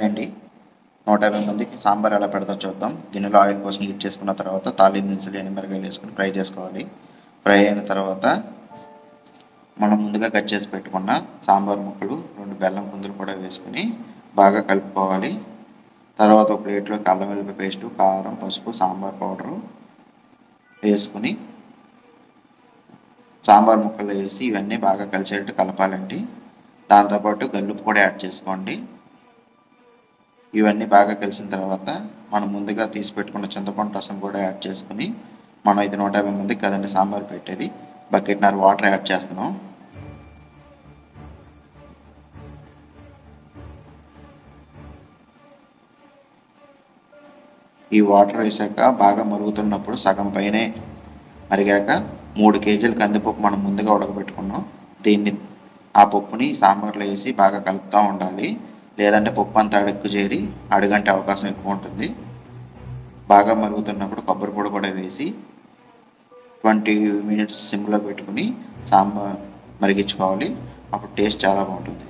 అండి 150 మందికి సాంబార్ ఎలా పెడతారో చూద్దాం. గిన్నెలో ఆయిల్ పోసి హీట్ చేసుకున్న తర్వాత తాలింపు దినుసులు ఎండుమిరపకాయలు వేసుకుని ఫ్రై చేసుకోవాలి. ఫ్రై అయిన తర్వాత మనం ముందుగా కట్ చేసి పెట్టుకున్న సాంబార్ ముక్కలు 2 బెల్లం కుందులు కూడా వేసుకుని బాగా కలుపుకోవాలి. తర్వాత ఒక ప్లేట్లో అల్లం వెల్లుల్లి పేస్టు, కారం, పసుపు, సాంబార్ పౌడరు వేసుకుని సాంబార్ ముక్కలు వేసి ఇవన్నీ బాగా కలిసేట్టు కలపాలండి. దాంతోపాటు గల్లుప్పు కూడా యాడ్ చేసుకోండి. ఇవన్నీ బాగా కలిసిన తర్వాత మనం ముందుగా తీసి పెట్టుకున్న చింతపండు రసం కూడా యాడ్ చేసుకుని మనం ఇది 150 మందికి కదండి సాంబార్ పెట్టేది, బకెట్‌న్నర వాటర్ యాడ్ చేస్తున్నాం. ఈ వాటర్ వేసాక బాగా మరుగుతున్నప్పుడు సగం పైనే మరిగాక 3 కేజీల కందిపప్పు మనం ముందుగా ఉడకబెట్టుకున్నాం. దీన్ని ఆ పప్పుని సాంబార్లో వేసి బాగా కలుపుతూ ఉండాలి. లేదంటే పప్పు అంతా అడుక్కు చేరి అడుగంటే అవకాశం ఎక్కువ ఉంటుంది. బాగా మరుగుతున్నప్పుడు కొబ్బరి పొడి కూడా వేసి 20 మినిట్స్ సిమ్లో పెట్టుకుని సాంబార్ మరిగించుకోవాలి. అప్పుడు టేస్ట్ చాలా బాగుంటుంది.